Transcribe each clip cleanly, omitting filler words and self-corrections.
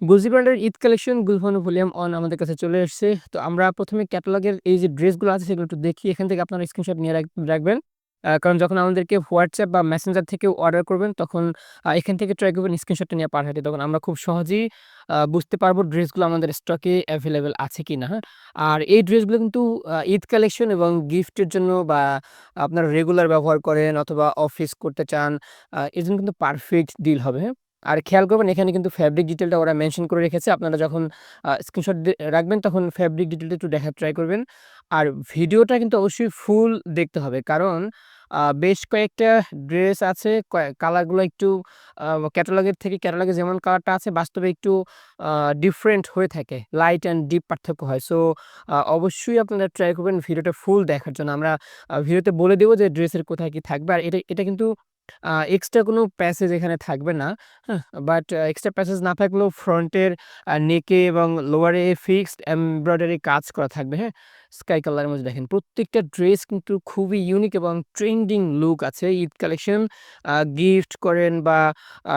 গুলজি ব্র্যান্ডের Eid collection গুলফানো volume 1 আমাদের কাছে চলে এসছে। তো আমরা ১ম এ ক্যাটালগের এই যে ড্রেসগুলো আছে সেগুলো একটু দেখি। এখান থেকে আপনারা স্ক্রিনশট নিয়ে রাখবেন। কারণ যখন আমাদেরকে WhatsApp বা Messenger থেকেও অর্ডার করবেন তখন এখান থেকে ট্রাই করবেন স্ক্রিনশটটা নিয়ে পাঠাতে। তখন আমরা খুব সহজেই বুঝতে পারবো ড্রেসগুলো আমাদের স্টকে এভেইলেবল আছে কিনা, হ্যাঁ? আর এই ড্রেসগুলো কিন্তু ঈদ কালেকশন এবং গিফটের জন্য বা আপনারা রেগুলার ব্যবহার করেন অথবা অফিস করতে চান, এজন্য কিন্তু পারফেক্ট ডিল হবে, হ্যাঁ? আর খেয়াল করবেন এখানে কিন্তু ফেব্রিক ডিটেইলটা ওরা মেনশন করে রেখেছে। আপনারা যখন স্ক্রিনশট রাখবেন তখন ফেব্রিক ডিটেইলটা একটু দেখার ট্রাই করবেন। আর ভিডিওটা কিন্তু অবশ্যই ফুল দেখতে হবে। কারণ বেশ কয়েকটা ড্রেস আছে কালারগুলো একটু আ ক্যাটালগের থেকে ক্যাটালগে যেমন কালারটা আছে বাস্তবে একটু আ ডিফারেন্ট হয়ে থাকে। লাইট অ্যান্ড ডিপ পার্থক্য হয়। সো অবশ্যই আপনারা ট্রাই করবেন ভিডিওটা ফুল দেখার জন্য। আমরা ভিডিওতে বলে দেব যে ড্রেসের কোথায় কি থাকবে। আর এটা কিন্তু এক্সট্রা কোনো প্যাসেজ এখানে থাকবে না। হ্যাঁ? বাট এক্সট্রা প্যাসেজ না থাকলেও ফ্রন্টের নেকে এবং লোয়ারে ফিক্সড এমব্রয়ডারি কাজ করা থাকবে, হ্যাঁ? স্কাই কালারের মধ্যে দেখেন প্রত্যেকটা ড্রেস কিন্তু খুবই ইউনিক এবং ট্রেন্ডিং লুক আছে। ঈদ কালেকশন গিফট করেন বা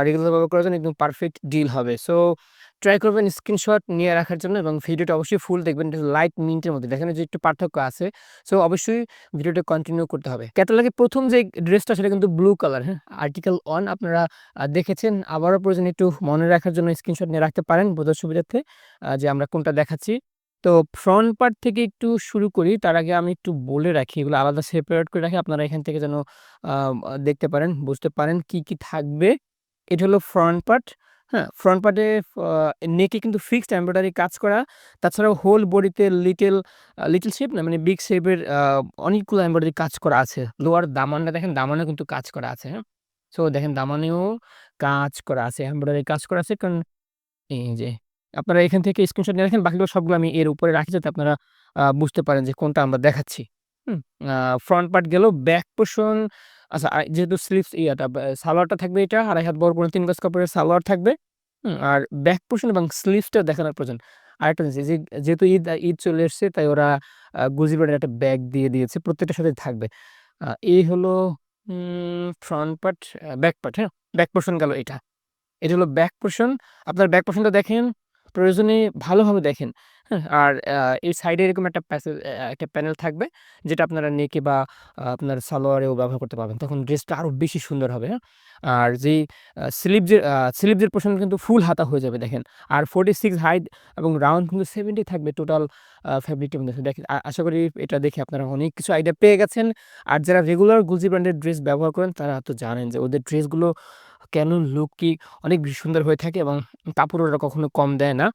রেগুলার ব্যবহার করার জন্য একদম পারফেক্ট ডিল হবে। সো ট্রাই করবেন স্ক্রিনশট নিয়ে রাখার জন্য এবং ভিডিওটা অবশ্যই ফুল দেখবেন। এটা লাইট মিন্টের মধ্যে দেখেন যে একটু পার্থক্য আছে। সো অবশ্যই ভিডিওটা কন্টিনিউ করতে হবে। ক্যাটালগে ১ম যে ড্রেসটা সেটা কিন্তু ব্লু কালার, হ্যাঁ? আর্টিকেল 1 আপনারা দেখেছেন। আবারও প্রয়োজনে একটু মনে রাখার জন্য স্ক্রিনশট নিয়ে রাখতে পারেন বোঝার সুবিধার্থে যে আমরা কোনটা দেখাচ্ছি। তো ফ্রন্ট পার্ট থেকে একটু শুরু করি। তার আগে আমি একটু বলে রাখি এগুলো আলাদা সেপারেট করে রাখি। আপনারা এখান থেকে যেন আ দেখতে পারেন, বুঝতে পারেন কি, কি থাকবে। এটা হলো ফ্রন্ট পার্ট, হ্যাঁ? ফ্রন্ট পার্টে আ নেকে কিন্তু ফিক্সড এমব্রয়ডারি কাজ করা। তাছাড়াও হোল বডিতে লিটল শেপ না মানে বিগ শেপের অনেকগুলো এমব্রয়ডারি কাজ করা আছে। লোয়ার দামানটা দেখেন দামানেও কিন্তু কাজ করা আছে, হ্যাঁ? সো দেখেন দামানেও কাজ করা আছে, এমব্রয়ডারি কাজ করা আছে। কারণ এই যে আপনারা এখান থেকে স্ক্রিনশট নিয়ে রাখেন। বাকিগুলো সবগুলো আমি এর উপরে রাখি যাতে আপনারা বুঝতে পারেন যে কোনটা আমরা দেখাচ্ছি। হুম? আ ফ্রন্ট পার্ট গেল। ব্যাক পোরশন আচ্ছা যেহেতু স্লিভস সালোয়ারটা থাকবে এটা ২.৫ হাত বড় ৩ গজ কাপড়ের সালোয়ার থাকবে। আর ব্যাক পোরশন এবং স্লিভসটা দেখানোর প্রয়োজন। আরেকটা জিনিস এই যে যেহেতু ঈদ চলে এসছে তাই ওরা গুজি ব্র্যান্ডের একটা ব্যাগ দিয়ে দিয়েছে। প্রত্যেকটার সাথেই থাকবে। এই হলো ফ্রন্ট পার্ট, ব্যাক পার্ট, হ্যাঁ? ব্যাক পোরশন গেল এটা। এটা হলো ব্যাক পোরশন। আপনার ব্যাক পোরশনটা দেখেন, প্রয়োজনে ভালোভাবে দেখেন। হ্যাঁ? আর এই সাইডে এরকম একটা একটা প্যানেল থাকবে যেটা আপনারা নেকে বা আপনার সালোয়ারেও ব্যবহার করতে পারবেন। তখন ড্রেসটা আরো বেশি সুন্দর হবে, হ্যাঁ? আর যেই স্লিভসের পোরশন কিন্তু ফুল হাতা হয়ে যাবে দেখেন। আর 46 হাইট এবং রাউন্ড কিন্তু 70 থাকবে টোটাল ফেব্রিকটার মধ্যে। দেখেন আশা করি এটা দেখে আপনারা অনেক কিছু আইডিয়া পেয়ে গেছেন। আর যারা রেগুলার গুচি ব্র্যান্ডের ড্রেস ব্যবহার করেন তারা তো জানেন যে ওদের ড্রেসগুলো কেন লুক কি অনেক বেশি সুন্দর হয়ে থাকে এবং কাপড় ওরা কখনো কম দেয় না।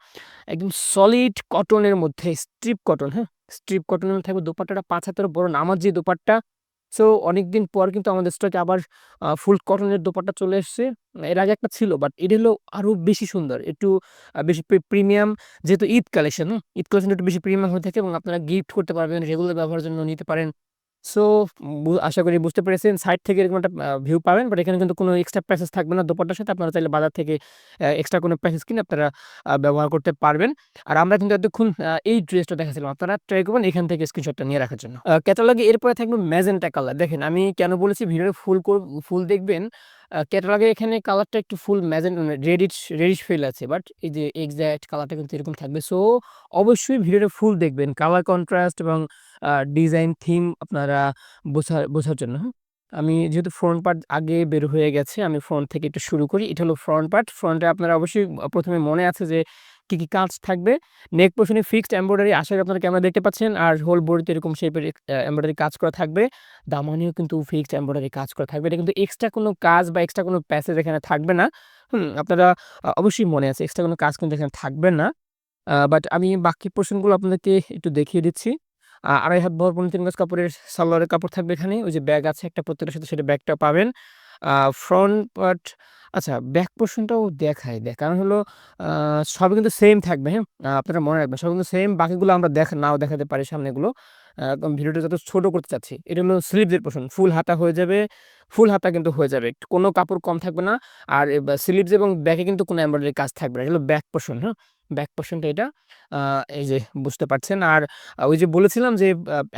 একদম সলিড কটনের মধ্যে স্ট্রিপ কটন, হ্যাঁ? স্ট্রিপ কটনের মধ্যে থাকবে দোপাট্টাটা ৫ হাতের বড় নামাজি দোপাট্টা। সো অনেকদিন পর কিন্তু আমাদের স্টকে আবার ফুল কটনের দোপাট্টা চলে এসছে। এর আগে একটা ছিল বাট এটা হলো আরো বেশি সুন্দর। একটু বেশি প্রিমিয়াম যেহেতু ঈদ কালেকশন, হুম? ঈদ কালেকশন একটু বেশি প্রিমিয়াম হয়ে থাকে এবং আপনারা গিফট করতে পারবেন, রেগুলার ব্যবহারের জন্য নিতে পারেন। সো আশা করি বুঝতে পেরেছেন। সাইড থেকে এরকম একটা ভিউ পাবেন। বাট এখানে কিন্তু কোনো এক্সট্রা প্যাসেজ থাকবে না দোপাট্টার সাথে। আপনারা চাইলে বাজার থেকে এক্সট্রা কোনো প্যাসেজ কিনে আপনারা ব্যবহার করতে পারবেন। আর আমরা কিন্তু এতক্ষণ এই ড্রেসটা দেখাচ্ছিলাম। আপনারা ট্রাই করবেন এখান থেকে স্ক্রিনশটটা নিয়ে রাখার জন্য। ক্যাটালগে এরপরে থাকবে ম্যাজেন্টা কালার। দেখেন আমি কেন বলেছি ভিডিওটা ফুল দেখবেন। ক্যাটালগে এখানে কালারটা একটু ফুল মানে রেডিশ ফিল আছে। বাট এই যে এক্সাক্ট কালারটা কিন্তু এরকম থাকবে। সো অবশ্যই ভিডিওটা ফুল দেখবেন। কালার কন্ট্রাস্ট এবং ডিজাইন থিম আপনারা বোঝার জন্য, হ্যাঁ? আমি যেহেতু ফ্রন্ট পার্ট আগে বের হয়ে গেছে, আমি ফ্রন্ট থেকে একটু শুরু করি। এটা হলো ফ্রন্ট পার্ট। ফ্রন্টে আপনারা অবশ্যই ১ম এ মনে আছে যে কি, কি কাজ থাকবে। নেক পোরশনে ফিক্সড এমব্রয়ডারি আশা করি আপনারা ক্যামেরায় দেখতে পাচ্ছেন। আর হোল বডিতে এরকম শেপের এমব্রয়ডারি কাজ করা থাকবে। দামানেও কিন্তু ফিক্সড এমব্রয়ডারি কাজ করা থাকবে। এটা কিন্তু এক্সট্রা কোনো কাজ বা এক্সট্রা কোনো প্যাসেজ এখানে থাকবে না। হুম? আপনারা অবশ্যই মনে আছে এক্সট্রা কোনো কাজ কিন্তু এখানে থাকবে না। বাট আমি বাকি পোরশন গুলো আপনাদেরকে একটু দেখিয়ে দিচ্ছি। ২.৫ হাত বহর ৩ গজ কাপড়ের সালোয়ারের কাপড় থাকবে এখানে। ওই যে ব্যাগ আছে একটা প্রত্যেকটার সাথে সেটা ব্যাগটা পাবেন। ফ্রন্ট পার্ট আচ্ছা ব্যাক পোরশনটাও দেখাই। কারণ হলো আ সবই কিন্তু সেম থাকবে, হ্যাঁ? আপনারা মনে রাখবেন সবই কিন্তু সেম বাকিগুলো আমরা নাও দেখাতে পারি সামনেগুলো। ভিডিওটা যত ছোট করতে চাচ্ছি। এটা হলো স্লিভসের পোরশন। ফুল হাতা হয়ে যাবে, ফুল হাতা কিন্তু হয়ে যাবে। কোনো কাপড় কম থাকবে না। আর স্লিভস এবং ব্যাকে কিন্তু কোনো এমব্রয়ডারি কাজ থাকবে না। এটা হলো ব্যাক পোরশন, হ্যাঁ? ব্যাক পোরশনটা এটা। এই যে বুঝতে পারছেন। আর ওই যে বলেছিলাম যে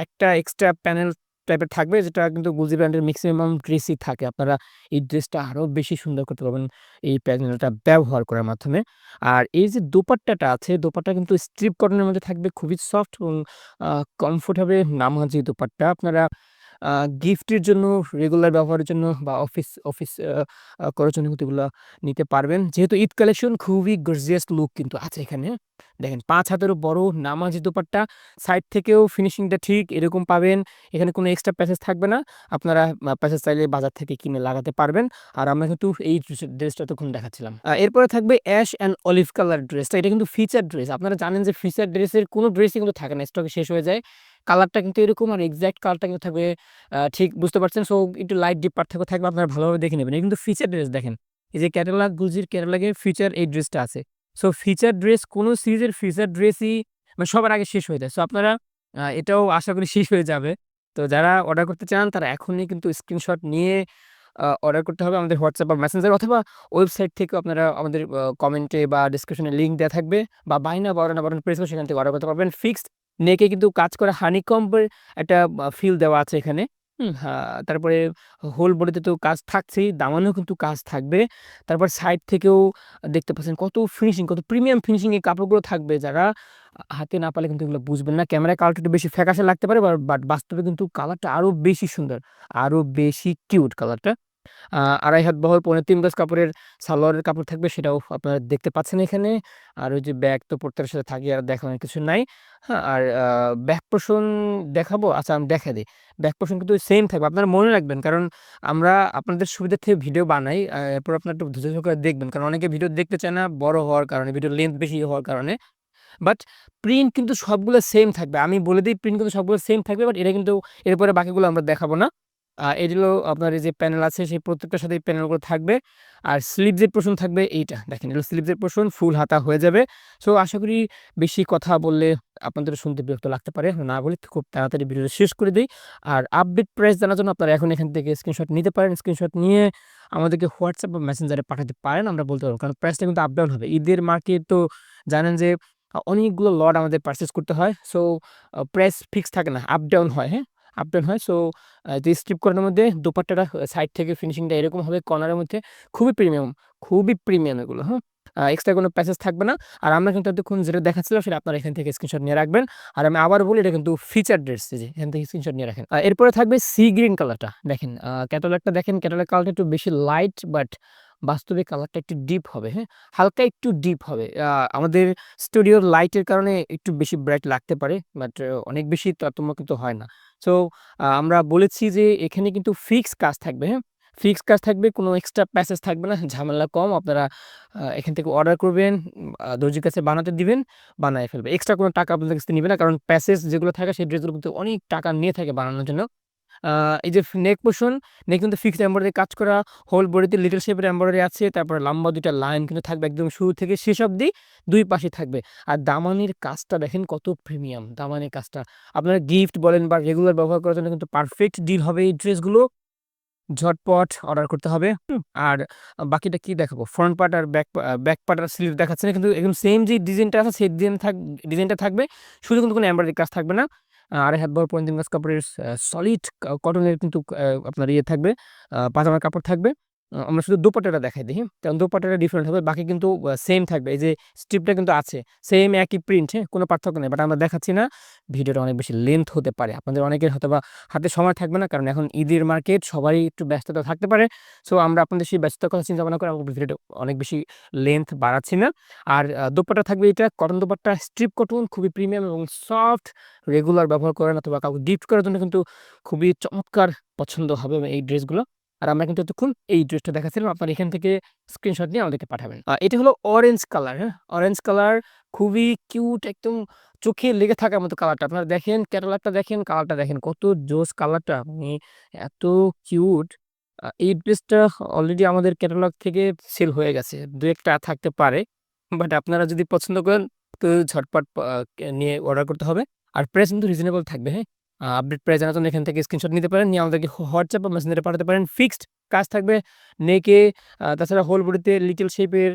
একটা এক্সট্রা প্যানেল টাইপের থাকবে, যেটা কিন্তু গুলজি ব্র্যান্ডের ম্যাক্সিমাম ড্রেসই থাকে। আপনারা এই ড্রেসটা আরো বেশি সুন্দর করতে পারবেন এই প্যানেলটা ব্যবহার করার মাধ্যমে। আর এই যে দোপাট্টাটা আছে, দোপাট্টা কিন্তু স্ট্রিপ কটনের মধ্যে থাকবে, খুবই সফট এবং কমফোর্ট হবে নামাজি দোপাট্টা। আপনারা আ গিফটের জন্য, রেগুলার ব্যবহারের জন্য বা অফিস অফিস আ আ করার জন্য কিন্তু এগুলা নিতে পারবেন। যেহেতু ঈদ কালেকশন খুবই গর্জিয়াস লুক কিন্তু আছে এখানে। দেখেন ৫ হাতেরও বড় নামাজি দোপাট্টা। সাইড থেকেও ফিনিশিংটা ঠিক এরকম পাবেন। এখানে কোনো এক্সট্রা প্যাচেস থাকবে না। আপনারা প্যাচেস চাইলে বাজার থেকে কিনে লাগাতে পারবেন। আর আমরা কিন্তু এই ড্রেসটা তখন দেখাচ্ছিলাম। এরপরে থাকবে অ্যাশ অ্যান্ড অলিভ কালার ড্রেসটা। এটা কিন্তু ফিচার ড্রেস। আপনারা জানেন যে ফিচার ড্রেসের কোনো ড্রেসই কিন্তু থাকে না। স্টকে শেষ হয়ে যায়। কালারটা কিন্তু এরকম, আর এক্সাক্ট কালারটা কিন্তু থাকবে ঠিক বুঝতে পারছেন। সো একটু লাইট ডিপ পার্থক্য থাকবে, আপনারা ভালোভাবে দেখে নেবেন। এটা কিন্তু ফিচার ড্রেস দেখেন। এই যে ক্যাটালগ, গুলজির ক্যাটালগে ফিচার এই ড্রেসটা আছে। সো ফিচার ড্রেস, কোন সিরিজের ফিচার ড্রেসই মানে সবার আগে শেষ হয়ে যায়। সো আপনারা এটাও আশা করি শেষ হয়ে যাবে। তো যারা অর্ডার করতে চান তারা এখনই কিন্তু স্ক্রিনশট নিয়ে অর্ডার করতে হবে আমাদের WhatsApp বা Messenger, অথবা ওয়েবসাইট থেকেও আপনারা আমাদের কমেন্টে বা ডেসক্রিপশনে লিঙ্ক দেয়া থাকবে, বা বাই নাও বাড়ানো বাটন প্রেস করে সেখান থেকে অর্ডার করতে পারবেন। ফিক্সড নেকে কিন্তু কাজ করা হানিকম্বের একটা ফিল দেওয়া আছে এখানে। তারপরে হোল বডিতে তো কাজ থাকছেই, দামানেও কিন্তু কাজ থাকবে। তারপর সাইড থেকেও দেখতে পাচ্ছেন কত ফিনিশিং, কত প্রিমিয়াম ফিনিশিং এই কাপড়গুলো থাকবে। যারা হাতে না পারলে কিন্তু এগুলো বুঝবেন না। ক্যামেরায় কালারটা একটু বেশি ফ্যাকাশে লাগতে পারে, বাট বাস্তবে কিন্তু কালারটা আরো বেশি সুন্দর, আরো বেশি কিউট কালারটা। আ ২.৫ হাত বহর ৩.৫ গজ কাপড়ের সালোয়ারের কাপড় থাকবে, সেটাও আপনারা দেখতে পাচ্ছেন এখানে। আর ওই যে ব্যাগ তো প্রত্যেকের সাথে থাকে, আর দেখানোর কিছু নাই। আর ব্যাক পোরশন দেখাবো? আচ্ছা, আমি দেখাই দেই। ব্যাক পোরশন কিন্তু সেম থাকবে। আপনারা মনে রাখবেন, কারণ আমরা আপনাদের সুবিধার্থে ভিডিও বানাই। এরপর আপনারা একটু ধৈর্য সহকারে দেখবেন। কারণ অনেকে ভিডিও দেখতে চায় না বড় হওয়ার কারণে, ভিডিওর লেন্থ বেশি হওয়ার কারণে। বাট প্রিন্ট কিন্তু সবগুলো সেম থাকবে। আমি বলে দেই, প্রিন্ট কিন্তু সবগুলো সেম থাকবে। বাট এটা কিন্তু এরপরে বাকিগুলো আমরা দেখাবো না। এগুলো আপনার এই যে প্যানেল আছে সেই প্রত্যেকটার সাথে এই প্যানেলগুলো থাকবে। আর স্লিভস এর পোরশন থাকবে এইটা। দেখেন, এগুলো স্লিভস এর পোরশন ফুল হাতা হয়ে যাবে। সো আশা করি বেশি কথা বললে আপনাদের শুনতে বিরক্ত লাগতে পারে। না বলে খুব তাড়াতাড়ি ভিডিওটা শেষ করে দেই। আর আপডেট প্রাইস জানার জন্য আপনারা এখন এখান থেকে স্ক্রিনশট নিতে পারেন। স্ক্রিনশট নিয়ে আমাদেরকে WhatsApp বা Messenger এ পাঠাতে পারেন। আমরা বলতে পারব। কারণ প্রাইসটা কিন্তু আপ ডাউন হবে। ঈদের মার্কেট তো জানেন যে অনেকগুলো লট আমাদের পারচেজ করতে হয়। সো প্রাইস ফিক্স থাকে না। আপ ডাউন হয়, হ্যাঁ? আপ ডাউন হয়। সো যে স্ট্রিপ কটনের মধ্যে দোপাট্টাটা সাইড থেকে ফিনিশিংটা এরকম হবে কর্নারের মধ্যে। খুবই প্রিমিয়াম এগুলো, হ্যাঁ? এক্সট্রা কোনো প্যাচেস থাকবে না। আর আমরা কিন্তু এতক্ষণ যেটা দেখাচ্ছিলাম সেটা আপনারা এখান থেকে স্ক্রিনশট নিয়ে রাখবেন। আর আমি আবারও বলি, এটা কিন্তু ফিচার ড্রেস। এই যে এখান থেকে স্ক্রিনশট নিয়ে রাখেন। এরপরে থাকবে সি গ্রিন কালারটা। দেখেন, ক্যাটালগটা দেখেন। ক্যাটালগ কালারটা একটু বেশি লাইট, বাট বাস্তবে কালারটা একটু ডিপ হবে, হ্যাঁ? হালকা একটু ডিপ হবে। আমাদের স্টুডিওর লাইটের কারণে একটু বেশি ব্রাইট লাগতে পারে। বাট অনেক বেশি তারতম্য কিন্তু হয় না। সো আমরা বলেছি যে এখানে কিন্তু ফিক্সড কাজ থাকবে, হ্যাঁ? ফিক্সড কাজ থাকবে, কোনো এক্সট্রা প্যাচেস থাকবে না। ঝামেলা কম। আপনারা এখান থেকে অর্ডার করবেন, দর্জির কাছে বানাতে দিবেন, বানায় ফেলবে। এক্সট্রা কোনো টাকা আপনাদের কাছ থেকে নিবে না। কারণ প্যাচেস যেগুলো থাকে সেই ড্রেসগুলো কিন্তু অনেক টাকা নিয়ে থাকে বানানোর জন্য। আ এই যে নেক পোরশন, নেক কিন্তু ফিক্সড এমব্রয়ডারি কাজ করা, হোল বডিতে লিটল শেপের এমব্রয়ডারি আছে। তারপরে লম্বা ২ টা লাইন কিন্তু থাকবে একদম শুরু থেকে শেষ অবধি ২ পাশে থাকবে। আর দামানের কাজটা দেখেন কত প্রিমিয়াম দামানের কাজটা। আপনারা গিফট বলেন বা রেগুলার ব্যবহার করার জন্য কিন্তু পারফেক্ট ডিল হবে এই ড্রেসগুলো। ঝটপট অর্ডার করতে হবে। আর বাকিটা কি দেখাবো? ফ্রন্ট পার্ট আর ব্যাক পার্ট আর স্লিভ দেখাচ্ছি না, কিন্তু একদম সেম যে ডিজাইনটা আছে সেই ডিজাইনটা থাকবে। শুধু কিন্তু কোনো এমব্রয়ডারি কাজ থাকবে না। ২.৫ হাত বহর ৩.৫ গজ কাপড়ের সলিড কটনের কিন্তু আপনার ইয়ে থাকবে, পাজামার কাপড় থাকবে। আমরা শুধু দোপাট্টাটা দেখাই দিই, হ্যাঁ? কারণ দোপাট্টাটা ডিফারেন্ট হবে। বাকি কিন্তু সেম থাকবে। এই যে স্ট্রিপটা কিন্তু আছে। সেম একই প্রিন্ট, হ্যাঁ? কোনো পার্থক্য নেই। বাট আমরা দেখাচ্ছি না। ভিডিওটা অনেক বেশি লেন্থ হতে পারে। আপনাদের অনেকের হয়তোবা হাতে সময় থাকবে না। কারণ এখন ঈদের মার্কেট, সবারই একটু ব্যস্ততা থাকতে পারে। সো আমরা আপনাদের সেই ব্যস্ততার কথা চিন্তা ভাবনা করে ভিডিওটা অনেক বেশি লেন্থ বাড়াচ্ছি না। আর দোপাট্টা থাকবে এটা কটন দোপাট্টা, স্ট্রিপ কটন, খুবই প্রিমিয়াম এবং সফট। রেগুলার ব্যবহার করেন অথবা কাউকে গিফট করার জন্য কিন্তু খুবই চমৎকার পছন্দ হবে এই ড্রেসগুলো। আর আমরা কিন্তু এতক্ষণ এই ড্রেসটা দেখাচ্ছিলাম। আপনারা এখান থেকে স্ক্রিনশট নিয়ে আমাদেরকে পাঠাবেন। এটা হলো অরেঞ্জ কালার, হ্যাঁ? অরেঞ্জ কালার, খুবই কিউট, একদম চোখে লেগে থাকার মতো কালারটা। আপনারা দেখেন, ক্যাটালগটা দেখেন, কালারটা দেখেন, কত জোস কালারটা। মানে এত কিউট। এই ড্রেসটা অলরেডি আমাদের ক্যাটালগ থেকে সেল হয়ে গেছে। ২-১ টা থাকতে পারে। বাট আপনারা যদি পছন্দ করেন তো ঝটপট নিয়ে অর্ডার করতে হবে। আর প্রাইস কিন্তু রিজনেবল থাকবে, হ্যাঁ? আপডেট প্রাইস জানার জন্য এখান থেকে স্ক্রিনশট নিতে পারেন, নিয়ে আমাদেরকে WhatsApp বা Messenger এ পাঠাতে পারেন। ফিক্সড কাজ থাকবে নেকে, তাছাড়া হোল বডিতে লিটল শেপের,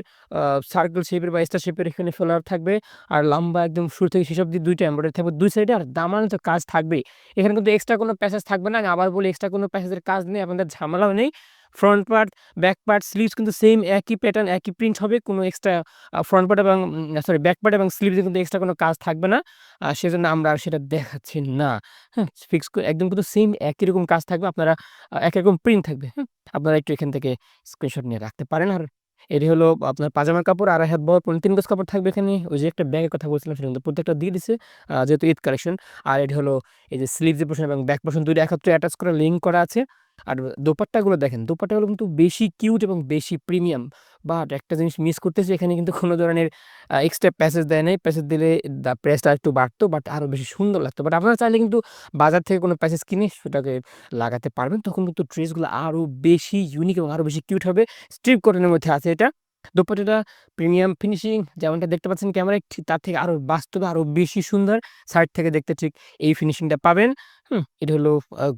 সার্কেল শেপের বা স্টার শেপের এখানে ফ্লাওয়ার থাকবে। আর লম্বা একদম শুরু থেকে শেষ অব্দি ২ টা এমব্রয়ডারি থাকবে ২ সাইডে। আর দামানে তো কাজ থাকবেই। এখানে কিন্তু এক্সট্রা কোনো প্যাসেজ থাকবে না। আমি আবার বলি, এক্সট্রা কোনো প্যাসেজের কাজ নেই, আপনাদের ঝামেলাও নেই। Front part, back part, sleeves কিন্তু সেম একই প্যাটার্ন, একই প্রিন্ট হবে। কোনো এক্সট্রা ফ্রন্ট পার্ট এবং সরি ব্যাক পার্ট এবং স্লিভসে কিন্তু এক্সট্রা কোনো কাজ থাকবে না। সেজন্য আমরা আর সেটা দেখাচ্ছি না। হ্যাঁ? ফিক্স করে একদম কিন্তু সেম একই রকম কাজ থাকবে। আপনারা একই রকম প্রিন্ট থাকবে। হ্যাঁ? আপনারা একটু এখান থেকে স্ক্রিনশট নিয়ে রাখতে পারেন। আর এটি হলো আপনার পাজামার কাপড়, ২.৫ হাত বহর ৩ গজ কাপড় থাকবে এখানে। ওই যে একটা ব্যাগের কথা বলছিলাম সেটা কিন্তু প্রত্যেকটা দিয়ে দিছে, যেহেতু ঈদ কালেকশন। আর এটি হলো এই যে স্লিভস যে পোরশন এবং ব্যাক পোরশন ২ টা একত্রে অ্যাটাচ করা, লিঙ্ক করা আছে। আর দোপাট্টাগুলো দেখেন, দোপাট্টাগুলো কিন্তু বেশি কিউট এবং বেশি প্রিমিয়াম। বাট একটা জিনিস মিস করতেছি, এখানে কিন্তু কোনো ধরনের এক্সট্রা প্যাসেজ দেয় নাই। প্যাসেজ দিলে প্রাইসটা আরেকটু বাড়তো, বাট আরো বেশি সুন্দর লাগতো। বাট আপনারা চাইলে কিন্তু বাজার থেকে কোনো প্যাসেজ কিনে সেটাকে লাগাতে পারবেন। তখন কিন্তু ড্রেসগুলো আরো বেশি ইউনিক এবং আরো বেশি কিউট হবে। স্ট্রিপ কটনের মধ্যে আছে এটা। দোপাট্টাটা প্রিমিয়াম ফিনিশিং যেমনটা দেখতে পাচ্ছেন ক্যামেরায়, ঠিক তার থেকে আরো বাস্তবে আরো বেশি সুন্দর। সাইড থেকে দেখতে ঠিক এই ফিনিশিংটা পাবেন। এটা হলো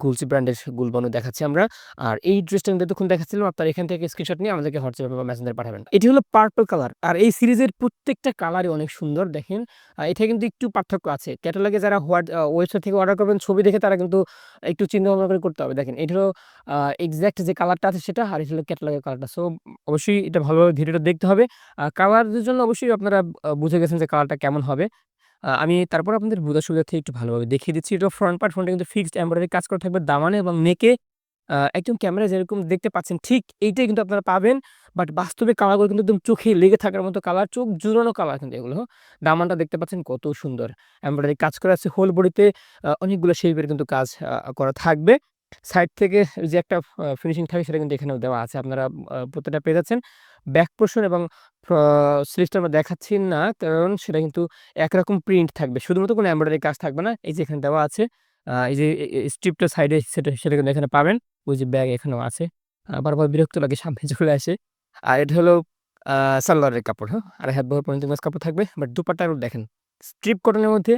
গুলসি ব্র্যান্ডের গুলবানু দেখাচ্ছি আমরা। আর এই ড্রেসটা আমি যতক্ষণ দেখাচ্ছিলাম, আপনারা এখান থেকে স্ক্রিনশট নিয়ে আমাদেরকে হোয়াটসঅ্যাপ বা মেসেঞ্জারে পাঠাবেন। এটি হলো পার্পল কালার। আর এই সিরিজের প্রত্যেকটা কালারই অনেক সুন্দর। দেখেন, এটা কিন্তু একটু পার্থক্য আছে। ক্যাটালগে যারা ওয়েবসাইট থেকে অর্ডার করবেন ছবি দেখে, তারা কিন্তু একটু চিন্তা ভাবনা করে করতে হবে। দেখেন, এটা হলো এক্সাক্ট যে কালারটা আছে সেটা, আর এটা হলো ক্যাটালগের কালারটা। সো অবশ্যই এটা ভালোভাবে ভিডিওটা দেখতে হবে। কালারের জন্য অবশ্যই আপনারা বুঝে গেছেন যে কালারটা কেমন হবে। আমি তারপর আপনাদের বোঝার সুবিধার্থে একটু ভালোভাবে দেখিয়ে দিচ্ছি। এটা ফ্রন্ট পার্ট, ফ্রন্টে কিন্তু ফিক্সড এমব্রয়ডারি কাজ করা থাকবে দামানে এবং নেকে। একদম ক্যামেরায় যেরকম দেখতে পাচ্ছেন ঠিক এইটাই কিন্তু আপনারা পাবেন। বাট বাস্তবে কালারগুলো কিন্তু একদম চোখে লেগে থাকার মতো কালার, চোখ জুড়ানো কালার কিন্তু এগুলো। দামানটা দেখতে পাচ্ছেন কত সুন্দর। এমব্রয়ডারি কাজ করা আছে হোল বডিতে, অনেকগুলো শেপের কিন্তু কাজ করা থাকবে। সাইড থেকে যে একটা ফিনিশিং থাকে সেটা কিন্তু এখানেও দেওয়া আছে। আপনারা প্রত্যেকটা পেয়ে যাচ্ছেন। ব্যাক পোরশন এবং স্লিভসটা আমরা দেখাচ্ছি না, কারণ সেটা কিন্তু একরকম প্রিন্ট থাকবে। শুধুমাত্র কোনো এমব্রয়ডারি কাজ থাকবে না। এই যে এখানে দেওয়া আছে, এই যে স্ট্রিপটা সাইডে সেটা কিন্তু এখানে পাবেন। ওই যে ব্যাগ এখানেও আছে। বারবার বিরক্ত লাগে সামনে চলে আসে। আর এটা হলো আ সালোয়ারের কাপড়, হ্যাঁ? ২.৫ হাত বহর ৩ গজ কাপড় থাকবে। বাট দোপাট্টাগুলো দেখেন। স্ট্রিপ কটনের মধ্যে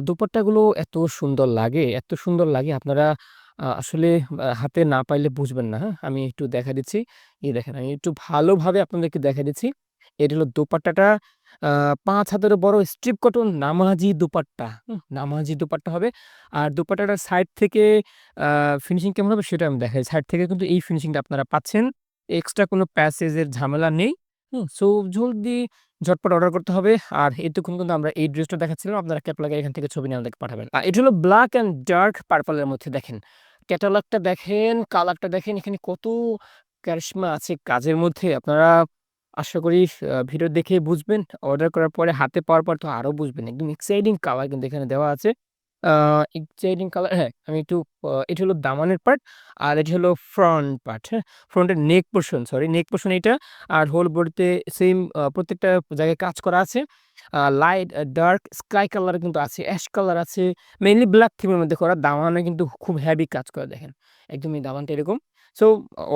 দোপাট্টাগুলো এত সুন্দর লাগে, এত সুন্দর লাগে, আপনারা আসলে হাতে না পাইলে বুঝবেন না, হ্যাঁ? আমি একটু দেখায় দিচ্ছি। এই দেখেন, আমি একটু ভালোভাবে আপনাদেরকে দেখায় দিচ্ছি। এটা হলো দোপাট্টাটা, আ ৫ হাতেরও বড় স্ট্রিপ কটন নামাজি দোপাট্টা, নামাজি দোপাট্টা হবে। আর দোপাট্টাটার সাইড থেকে আ ফিনিশিং কেমন হবে সেটা আমি দেখাই। সাইড থেকে কিন্তু এই ফিনিশিংটা আপনারা পাচ্ছেন। এক্সট্রা কোনো প্যাসেজের ঝামেলা নেই। সো জলদি ঝটপট অর্ডার করতে হবে। আর এতক্ষণ কিন্তু আমরা এই ড্রেসটা দেখাচ্ছিলাম। আপনারা ক্যাটালগের এখান থেকে ছবি নিয়ে আমাদেরকে পাঠাবেন। এটা হলো ব্লাক অ্যান্ড ডার্ক পার্পল এর মধ্যে দেখেন। ক্যাটালগটা দেখেন, কালারটা দেখেন, এখানে কত কারিশমা আছে কাজের মধ্যে। আপনারা আশা করি ভিডিও দেখেই বুঝবেন। অর্ডার করার পরে হাতে পাওয়ার পর তো আরো বুঝবেন। একদম এক্সাইটিং কালার কিন্তু এখানে দেওয়া আছে। আ এক্সাইটিং কালার, হ্যাঁ, আমি একটু এটা হলো দামানের পার্ট। আর এটি হলো ফ্রন্ট পার্ট, হ্যাঁ? ফ্রন্টের নেক পোরশন, সরি নেক পোরশন এইটা। আর হোল বডিতে সেম প্রত্যেকটা জায়গায় কাজ করা আছে। লাইট ডার্ক স্কাই কালার কিন্তু আছে, অ্যাশ কালার আছে। মেইনলি ব্লাক থিমের মধ্যে করা। দামানে কিন্তু খুব হেভি কাজ করা দেখেন। একদমই দামানটা এরকম। সো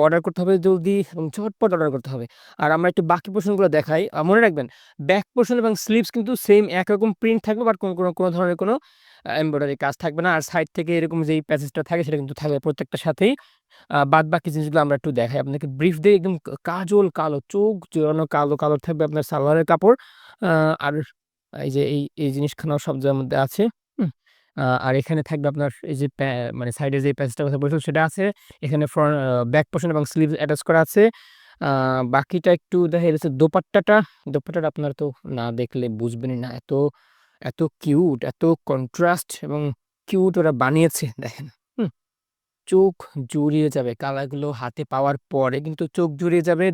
অর্ডার করতে হবে জলদি এবং ঝটপট অর্ডার করতে হবে। আর আমরা একটু বাকি পোরশনগুলো দেখাই। মনে রাখবেন, ব্যাক পোরশন এবং স্লিভস কিন্তু সেম একরকম প্রিন্ট থাকবে, বাট কোনো ধরনের কোনো এমব্রয়ডারি কাজ থাকবে না। আর সাইড থেকে এরকম যেই প্যাসেজটা থাকে সেটা কিন্তু থাকবে প্রত্যেকটার সাথেই। বাদবাকি জিনিসগুলো আমরা একটু দেখাই আপনাকে ব্রিফ দিয়ে। একদম কাজল কালো, চোখ জোড়ানো কালো কালার থাকবে আপনার সালোয়ারের কাপড়। আ আর এই যে এই জিনিসখানাও সব যার মধ্যে আছে। হুম? আর এখানে থাকবে আপনার এই যে মানে সাইডে যে প্যাচটার কথা বলছিলাম সেটা আছে। এখানে ব্যাক পোরশন এবং স্লিভস অ্যাটাচ করা আছে। আ বাকিটা একটু দেখা যাচ্ছে দোপাট্টাটা। দোপাট্টাটা আপনারা তো না দেখলে বুঝবেনই না। এত কিউট, এত কন্ট্রাস্ট এবং কিউট ওরা বানিয়েছে দেখেন। হুম? চোখ জুড়িয়ে যাবে। কালারগুলো হাতে পাওয়ার পরে কিন্তু চোখ জুড়িয়ে যাবে।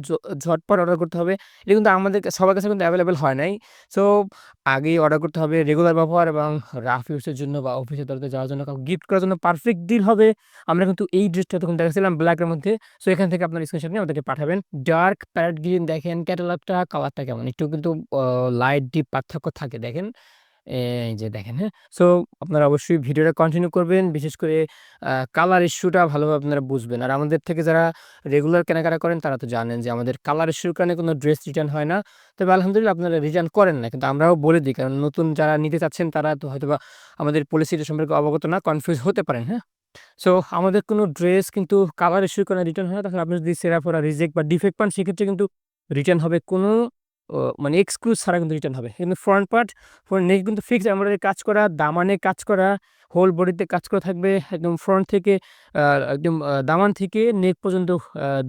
ঝটপট অর্ডার করতে হবে। এটা কিন্তু আমাদের সবার কাছে কিন্তু এভেইলেবল হয় নাই। সো আগেই অর্ডার করতে হবে। রেগুলার ব্যবহার এবং রাফ ইউজ এর জন্য বা অফিসে বেরোতে যাওয়ার জন্য কাউকে গিফট করার জন্য পারফেক্ট ডিল হবে। আমরা কিন্তু এই ড্রেসটা তখন দেখাচ্ছিলাম ব্লাক এর মধ্যে। সো এখান থেকে আপনার স্ক্রিনশট নিয়ে আমাদেরকে পাঠাবেন। ডার্ক প্যারট গ্রিন দেখেন ক্যাটালগটা, কালারটা কেমন? একটু কিন্তু লাইট ডিপ পার্থক্য থাকে দেখেন। এই যে দেখেন, হ্যাঁ? সো আপনারা অবশ্যই ভিডিওটা কন্টিনিউ করবেন। বিশেষ করে কালার ইস্যুটা ভালোভাবে আপনারা বুঝবেন। আর আমাদের থেকে যারা রেগুলার কেনাকাটা করেন তারা তো জানেন যে আমাদের কালার ইস্যুর কারণে কোনো ড্রেস রিটার্ন হয় না। তবে আলহামদুলিল্লাহ আপনারা রিটার্ন করেন না। কিন্তু আমরাও বলে দিই, কারণ নতুন যারা নিতে চাচ্ছেন তারা তো হয়তোবা আমাদের পলিসিটা সম্পর্কে অবগত না, কনফিউজ হতে পারেন, হ্যাঁ? সো আমাদের কোনো ড্রেস কিন্তু কালার ইস্যুর কারণে রিটার্ন হয় না। তখন আপনি যদি সেরাফোরা রিজেক্ট বা ডিফেক্ট পান সেক্ষেত্রে কিন্তু রিটার্ন হবে কোনো মানে এক্সকিউজ ছাড়া কিন্তু রিটার্ন হবে। কিন্তু ফ্রন্ট পার্ট ফ্রন্ট নেক কিন্তু ফিক্সড এমব্রয়ডারি কাজ করা, দামানে কাজ করা, হোল বডিতে কাজ করা থাকবে। একদম ফ্রন্ট থেকে আ একদম দামান থেকে নেক পর্যন্ত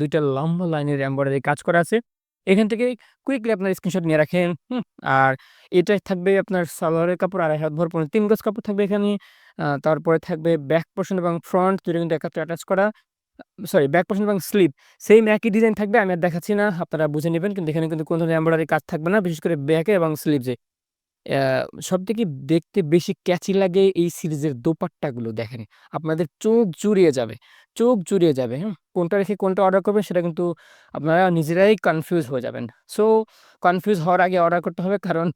২ টা লম্বা লাইনের এমব্রয়ডারি কাজ করা আছে। এখান থেকে কুইকলি আপনার স্ক্রিনশট নিয়ে রাখেন, হুম? আর এটাই থাকবে আপনার সালোয়ারের কাপড় ২.৫ হাত ভর ৩ গজ কাপড় থাকবে এখানে। তারপরে থাকবে ব্যাক পোরশন এবং ফ্রন্ট ২ টা কিন্তু একত্রে অ্যাটাচ করা। সরি, ব্যাক পোরশন এবং স্লিভ সেইম একই ডিজাইন থাকবে। আমি আর দেখাচ্ছি না। আপনারা বুঝে নিবেন। কিন্তু এখানে কিন্তু কোন ধরনের এমব্রয়ডারি কাজ থাকবে না। বিশেষ করে ব্যাকে এবং স্লিভসে। অ্যা সবথেকে দেখতে বেশি ক্যাচি লাগে এই সিরিজের দোপাট্টাগুলো দেখেন। আপনাদের চোখ জুড়িয়ে যাবে। চোখ জুড়িয়ে যাবে, হুম? কোনটা রেখে কোনটা অর্ডার করবেন সেটা কিন্তু আপনারা নিজেরাই কনফিউজ হয়ে যাবেন। সো কনফিউজ হওয়ার আগে অর্ডার করতে হবে কারণ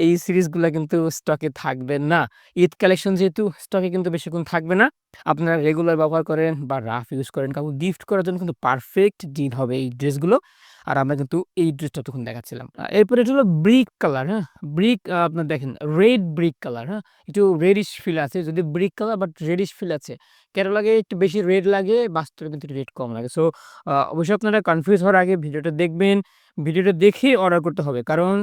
এই সিরিজগুলা কিন্তু স্টকে থাকবে না। ঈদ কালেকশন যেহেতু স্টকে কিন্তু বেশিক্ষণ থাকবে না। আপনারা রেগুলার ব্যবহার করেন বা রাফ ইউজ করেন, কাউকে গিফট করার জন্য কিন্তু পারফেক্ট ডিল হবে এই ড্রেসগুলো। আর আমরা কিন্তু এই ড্রেসটা তখন দেখাচ্ছিলাম। এরপরে এটা হলো ব্রিক কালার, হ্যাঁ? ব্রিক আপনার দেখেন রেড ব্রিক কালার, হ্যাঁ? একটু রেডিশ ফিল আছে। যদিও brick colour but reddish feel আছে। কেন লাগে একটু বেশি রেড লাগে, বাস্তবে কিন্তু রেড কম লাগে। সো অবশ্যই আপনারা কনফিউজ হওয়ার আগে ভিডিওটা দেখবেন। ভিডিওটা দেখে অর্ডার করতে হবে। কারণ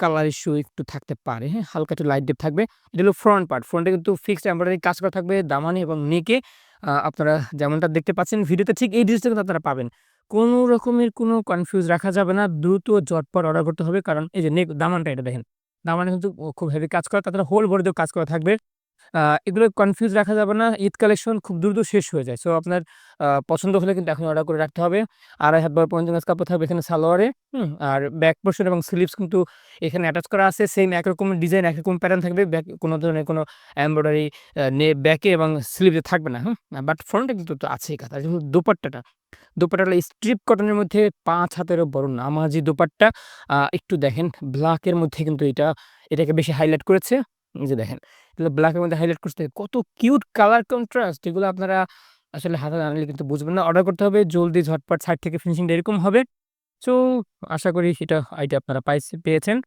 কালার ইস্যু একটু থাকতে পারে, হ্যাঁ? হালকা একটু লাইট ডিপ থাকবে। এটা হলো ফ্রন্ট পার্ট। ফ্রন্টে কিন্তু ফিক্সড এমব্রয়ডারি কাজ করা থাকবে দামানে এবং নেকে। আপনারা যেমনটা দেখতে পাচ্ছেন ভিডিওতে ঠিক এই ড্রেসটা কিন্তু আপনারা পাবেন। কোন রকমের কোনো কনফিউজ রাখা যাবে না। দ্রুত ঝটপট অর্ডার করতে হবে। কারণ এই যে দামানটা এটা দেখেন। দামানে কিন্তু খুব হেভি কাজ করা। তাছাড়া হোল বডিতেও কাজ করা থাকবে। এগুলো কনফিউজ রাখা যাবে না। ঈদ কালেকশন খুব দ্রুত শেষ হয়ে যায়। সো আপনার পছন্দ হলে কিন্তু এখনই অর্ডার করে রাখতে হবে। ২.৫ হাত বড় ৫০ গজ কাপড় থাকবে এখানে সালোয়ারে, হুম? আর ব্যাক পোরশন এবং স্লিভস কিন্তু এখানে অ্যাটাচ করা আছে। সেম একরকম ডিজাইন, একরকম প্যাটার্ন থাকবে। ব্যাক কোন ধরনের কোনো এমব্রয়ডারি ব্যাকে এবং স্লিভে থাকবে না, হুম? বাট ফ্রন্টে কিন্তু তো আছেই কাঁথা। যেমন দোপাট্টাটা দোপাট্টাটা স্ট্রিপ কটনের মধ্যে ৫ হাতেরও বড় নামাজি দোপাট্টা। একটু দেখেন ব্লাকের মধ্যে কিন্তু এটাকে বেশি হাইলাইট করেছে। এই যে দেখেন, এগুলো ব্লাকের মধ্যে হাইলাইট করছে। কত কিউট কালার কন্ট্রাস্ট! এগুলো আপনারা আসলে হাতে না আনলে কিন্তু বুঝবেন না। অর্ডার করতে হবে জলদি ঝটপট সাইট থেকে ফিনিশিংটা এরকম হবে। সো আশা করি সেটা আইডিয়া আপনারা পেয়েছেন।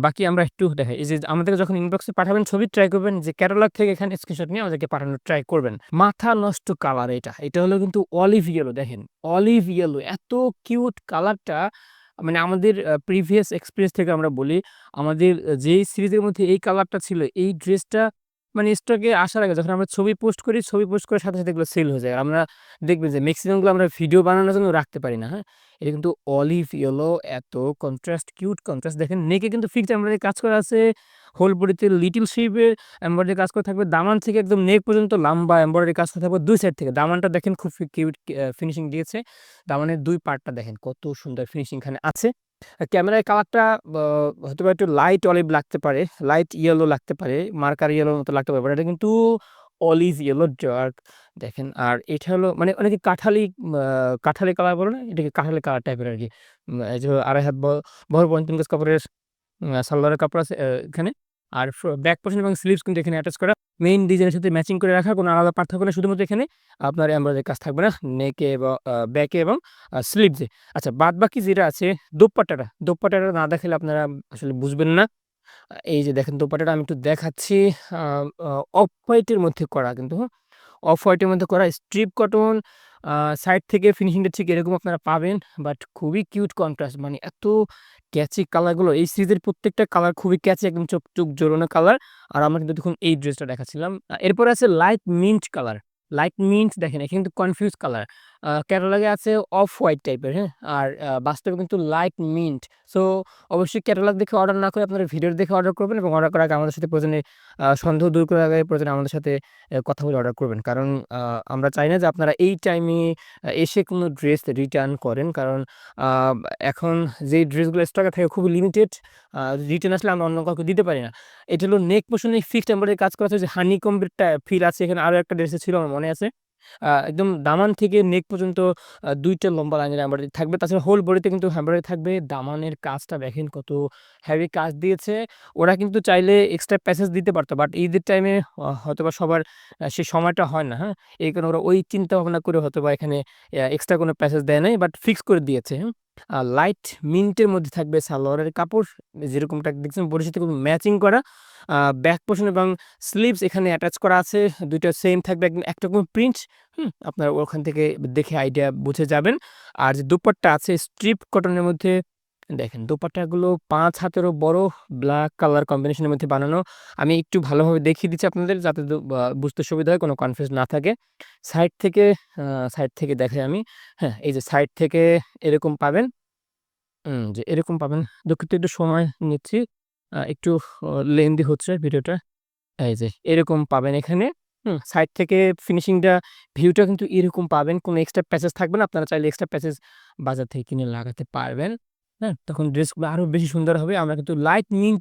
বাকি আমরা একটু দেখাই। এই যে আমাদেরকে যখন ইনবক্সে পাঠাবেন ছবি ট্রাই করবেন যে ক্যাটালগ থেকে এখানে স্ক্রিনশট নিয়ে আমাদেরকে পাঠানোর ট্রাই করবেন। মাথা নষ্ট কালার এটা। এটা হলো কিন্তু অলিভ ইয়েলো দেখেন। অলিভ ইয়েলো এত কিউট কালারটা মানে আমাদের প্রিভিয়াস এক্সপেরিয়েন্স থেকে আমরা বলি, আমাদের যেই সিরিজের মধ্যে এই কালারটা ছিল, এই ড্রেসটা মানে স্টকে আসার আগে যখন আমরা ছবি পোস্ট করি, ছবি পোস্ট করার সাথে, সাথে এগুলো সেল হয়ে যায়। আমরা দেখবেন যে মেক্সিমাম গুলো আমরা ভিডিও বানানোর জন্য রাখতে পারি না, হ্যাঁ? এটা কিন্তু অলিভ ইয়েলো এত কন্ট্রাস্ট, কিউট কন্ট্রাস্ট দেখেন নেকে কিন্তু ফিক্সড এমব্রয়ডারি কাজ করা আছে। হোল বডিতে লিটল শেপে এমব্রয়ডারি কাজ করা থাকবে। দামান থেকে একদম নেক পর্যন্ত লম্বা এমব্রয়ডারি কাজ করা থাকবে ২ সাইড থেকে। দামানটা দেখেন খুব কিউট ফিনিশিং দিয়েছে। দামানের ২ পার্টটা দেখেন কত সুন্দর ফিনিশিং এখানে আছে। ক্যামেরায় কালারটা বা হয়তোবা একটু লাইট অলিভ লাগতে পারে, লাইট ইয়েলো লাগতে পারে, মার্কার ইয়েলোর মতো লাগতে পারে। বাট এটা কিন্তু অলিভ ইয়েলো ডার্ক দেখেন। আর এটা হলো মানে অনেকে আ কাঠালি কালার বলে না? এটাকে কাঠালি কালার টাইপের আরকি। এই যে ২.৫ হাত বহর ৩৫ গজ কাপড়ের সালোয়ারের কাপড় আছে এখানে। আর ব্যাক পোরশন এবং স্লিভস কিন্তু এখানে অ্যাটাচ করা। মেইন ডিজাইনের সাথে ম্যাচিং করে রাখা কোনো আলাদা পার্থক্য নেই। শুধুমাত্র এখানে আপনার এমব্রয়ডারি কাজ থাকবে না নেকে বা ব্যাকে এবং স্লিভসে। আচ্ছা, বাদবাকি যেটা আছে দোপাট্টাটা না দেখালে আপনারা আসলে বুঝবেন না। এই যে দেখেন দোপাট্টাটা আমি একটু দেখাচ্ছি। আ আ অফ হোয়াইটের মধ্যে করা কিন্তু, হ্যাঁ? অফ হোয়াইটের মধ্যে করা স্ট্রিপ কটন। আ সাইড থেকে ফিনিশিংটা ঠিক এরকম আপনারা পাবেন। বাট খুবই কিউট কন্ট্রাস্ট মানে এত ক্যাচি কালারগুলো এই সিরিজের প্রত্যেকটা কালার খুবই ক্যাচি একদম চোখ জোড়ানো কালার। আর আমরা কিন্তু দেখুন এই ড্রেসটা দেখাচ্ছিলাম। এরপরে আছে light mint colour. Light mint দেখেন এখানে কিন্তু কনফিউজ কালার। ক্যাটালগে আছে অফ হোয়াইট টাইপের, হ্যাঁ? আর বাস্তবে কিন্তু লাইট মিন্ট। সো অবশ্যই ক্যাটালগ দেখে অর্ডার না করে আপনারা ভিডিও দেখে অর্ডার করবেন এবং অর্ডার করার আগে আমাদের সাথে প্রয়োজনে সন্দেহ দূর করার আগে প্রয়োজনে আমাদের সাথে কথা বলে অর্ডার করবেন। কারণ আ আমরা চাই না যে আপনারা এই টাইমে এসে কোনো ড্রেস রিটার্ন করেন। কারণ আ এখন যেই ড্রেসগুলো স্টকে থাকে খুবই লিমিটেড। আ রিটার্ন আসলে আমরা অন্য কাউকে দিতে পারি না। এটা হলো নেক পোরশনে ফিক্সড এমব্রয়ডারি কাজ করা আছে যে হানিকম্ব ফিল আছে এখানে আরো একটা ড্রেসে ছিল আমার মনে আছে। একদম দামান থেকে নেক পর্যন্ত ২ টা লম্বা লাইনের এমব্রয়ডারি থাকবে। তাছাড়া হোল বডিতে কিন্তু এমব্রয়ডারি থাকবে। দামানের কাজটা দেখেন কত হেভি কাজ দিয়েছে। ওরা কিন্তু চাইলে এক্সট্রা প্যাচেস দিতে পারত। বাট ঈদের টাইমে হয়তোবা সবার সেই সময়টা হয় না, হ্যাঁ? এই কারণে ওরা ওই চিন্তা ভাবনা করে হয়তোবা এখানে এক্সট্রা কোনো প্যাচেস দেয় নাই বাট ফিক্স করে দিয়েছে, হুম? লাইট মিন্টের মধ্যে থাকবে সালোয়ারের কাপড়। যেরকমটা দেখছেন বডির সাথে খুব ম্যাচিং করা। ব্যাক পোরশন এবং স্লিভস এখানে অ্যাটাচ করা আছে। ২ টা সেম থাকবে একদম একরকম প্রিন্ট। আপনারা ওখান থেকে দেখে আইডিয়া বুঝে যাবেন। আর যে দোপাট্টা আছে স্ট্রিপ কটনের মধ্যে দেখেন দোপাট্টাগুলো ৫ হাতেরও বড় ব্লাক কালার কম্বিনেশনের মধ্যে বানানো। আমি একটু ভালোভাবে দেখিয়ে দিচ্ছি আপনাদের যাতে বুঝতে সুবিধা হয়, কোনো কনফিউজ না থাকে। সাইড থেকে আ সাইড থেকে দেখাই আমি। হ্যাঁ, এই যে সাইড থেকে এরকম পাবেন। যে এরকম পাবেন। দুঃখিত একটু সময় নিচ্ছি। একটু লেন্দি হচ্ছে ভিডিওটা। এই যে এরকম পাবেন এখানে। সাইড থেকে ফিনিশিংটা ভিউটা কিন্তু এরকম পাবেন। কোনো এক্সট্রা প্যাচেস থাকবে না। আপনারা চাইলে এক্সট্রা প্যাচেস বাজার থেকে কিনে লাগাতে পারবেন। হ্যাঁ? তখন ড্রেসগুলো আরো বেশি সুন্দর হবে। আমরা কিন্তু লাইট মিন্ট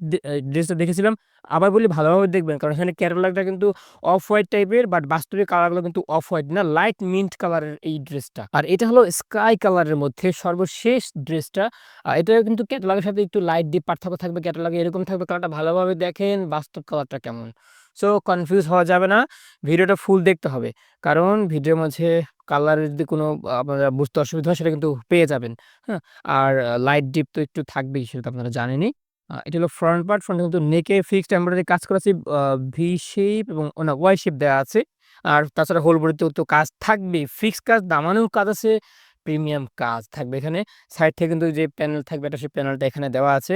ড্রেসটা দেখেছিলাম। আবার বলি ভালোভাবে দেখবেন। কারণ এখানে ক্যাটালগটা কিন্তু অফ হোয়াইট টাইপের, বাট বাস্তবে কালারগুলো কিন্তু অফ হোয়াইট না, লাইট মিন্ট কালারের এই ড্রেসটা। আর এটা হলো স্কাই কালারের মধ্যে সর্বশেষ ড্রেসটা। এটা কিন্তু ক্যাটালগের সাথে একটু লাইট ডিপ পার্থক্য থাকবে। ক্যাটালগে এরকম থাকবে, কালারটা ভালোভাবে দেখেন বাস্তব কালারটা কেমন। সো কনফিউজ হওয়া যাবে না। ভিডিওটা ফুল দেখতে হবে। কারণ ভিডিওর মাঝে কালারের যদি কোনো আপনারা বুঝতে অসুবিধা হয় সেটা কিন্তু পেয়ে যাবেন। হ্যাঁ? আর লাইট ডিপ তো একটু থাকবেই, সেটা তো আপনারা জানেনই। এটা হলো ফ্রন্ট পার্ট। ফ্রন্টে কিন্তু নেকে ফিক্সড এমব্রয়ডারি কাজ করা আছে। ভি শেপ এবং না ওয়াই শেপ দেয়া আছে। আর তাছাড়া হোল বডিতেও তো কাজ থাকবেই। ফিক্সড কাজ, দামানোর কাজ আছে, প্রিমিয়াম কাজ থাকবে এখানে। সাইড থেকে কিন্তু যে প্যানেল থাকবে একটা সেই প্যানেলটা এখানে দেওয়া আছে।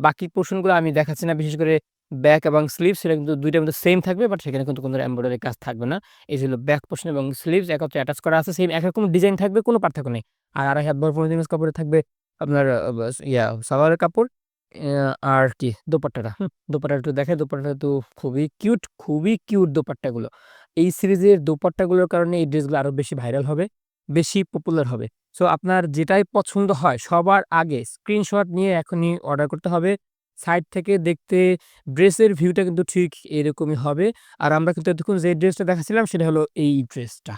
বাকি পোরশনগুলো আমি দেখাচ্ছি না। বিশেষ করে ব্যাক এবং স্লিভস সেটা কিন্তু ২ টার মধ্যে সেম থাকবে, বাট সেখানে কিন্তু কোনো এমব্রয়ডারি কাজ থাকবে না। এই যে হলো ব্যাক পোরশন এবং স্লিভস একত্রে অ্যাটাচ করা আছে। সেম একরকম ডিজাইন থাকবে, কোনো পার্থক্য নেই। আর ২.৫ হাত বড় ১৫ গজ কাপড়ে থাকবে আপনার সালোয়ারের কাপড়। আর কি দোপাট্টাটা, দোপাট্টাটা একটু দেখাই। দোপাট্টাটা তো খুবই কিউট দোপাট্টাগুলো। এই সিরিজের দোপাট্টাগুলোর কারণে এই ড্রেসগুলো আরো বেশি ভাইরাল হবে, বেশি পপুলার হবে। সো আপনার যেটাই পছন্দ হয় সবার আগে স্ক্রিনশট নিয়ে এখনই অর্ডার করতে হবে। সাইড থেকে দেখতে ড্রেসের ভিউটা কিন্তু ঠিক এরকমই হবে। আর আমরা কিন্তু এতক্ষণ যে ড্রেসটা দেখাচ্ছিলাম সেটা হলো এই ড্রেসটা।